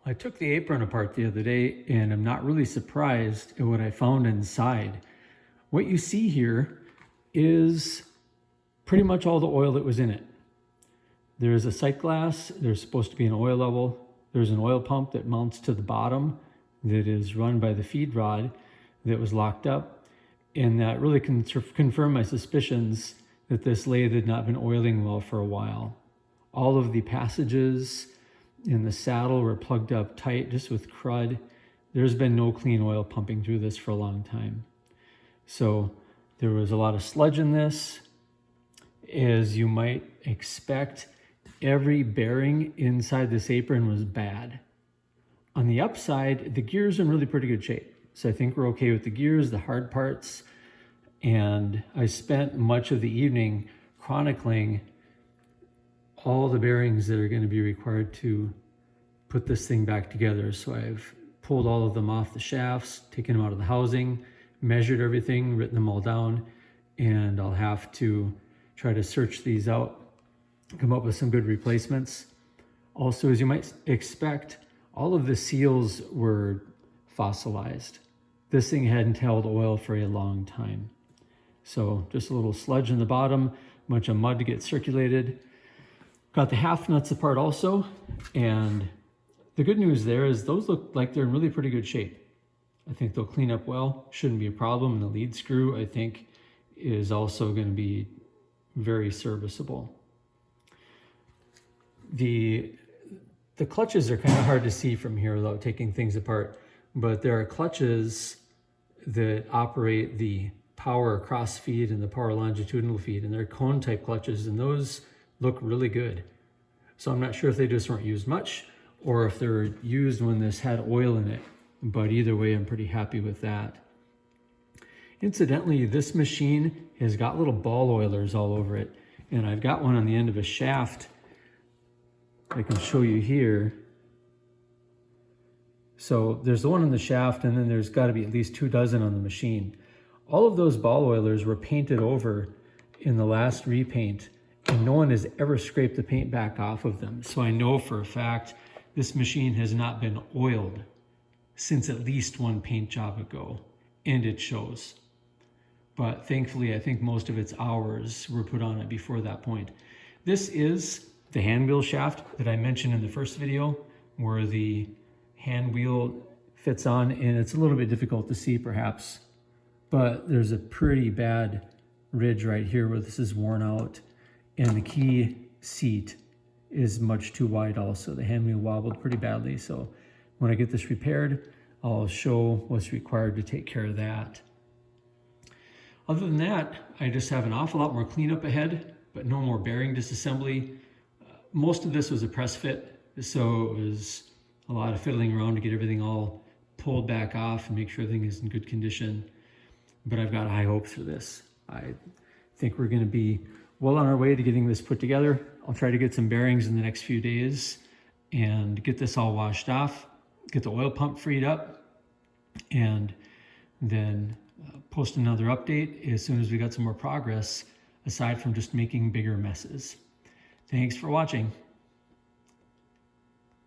I took the apron apart the other day and I'm not really surprised at what I found inside. What you see here is pretty much all the oil that was in it. There's a sight glass, there's supposed to be an oil level, there's an oil pump that mounts to the bottom that is run by the feed rod that was locked up, and that really confirmed my suspicions that this lathe had not been oiling well for a while. All of the passages in the saddle were plugged up tight just with crud. There's been no clean oil pumping through this for a long time. So there was a lot of sludge in this. As you might expect, every bearing inside this apron was bad. On the upside, the gears are in really pretty good shape. So I think we're okay with the gears, the hard parts. And I spent much of the evening chronicling all the bearings that are going to be required to put this thing back together. So I've pulled all of them off the shafts, taken them out of the housing, measured everything, written them all down, and I'll have to try to search these out, come up with some good replacements. Also, as you might expect, all of the seals were fossilized. This thing hadn't held oil for a long time. So just a little sludge in the bottom, a bunch of mud to get circulated. Got the half nuts apart also, and the good news there is those look like they're in really pretty good shape. I think they'll clean up well, shouldn't be a problem. And the lead screw, I think, is also going to be very serviceable. The clutches are kind of hard to see from here without taking things apart, but there are clutches that operate the power cross feed and the power longitudinal feed, and they're cone type clutches, and those look really good. So I'm not sure if they just weren't used much or if they're used when this had oil in it, but either way, I'm pretty happy with that. Incidentally, this machine has got little ball oilers all over it, and I've got one on the end of a shaft I can show you here. So there's the one on the shaft, and then there's got to be at least 2 dozen on the machine. All of those ball oilers were painted over in the last repaint, and no one has ever scraped the paint back off of them. So I know for a fact this machine has not been oiled since at least one paint job ago, and it shows. But thankfully, I think most of its hours were put on it before that point. This is the hand wheel shaft that I mentioned in the first video, where the hand wheel fits on, and it's a little bit difficult to see perhaps, but there's a pretty bad ridge right here where this is worn out, and the key seat is much too wide also. The hand wheel wobbled pretty badly, so when I get this repaired, I'll show what's required to take care of that. Other than that, I just have an awful lot more cleanup ahead, but no more bearing disassembly. Most of this was a press fit, so it was a lot of fiddling around to get everything all pulled back off and make sure everything is in good condition. But I've got high hopes for this. I think we're going to be well on our way to getting this put together. I'll try to get some bearings in the next few days and get this all washed off, get the oil pump freed up, and then post another update as soon as we got some more progress, aside from just making bigger messes. Thanks for watching.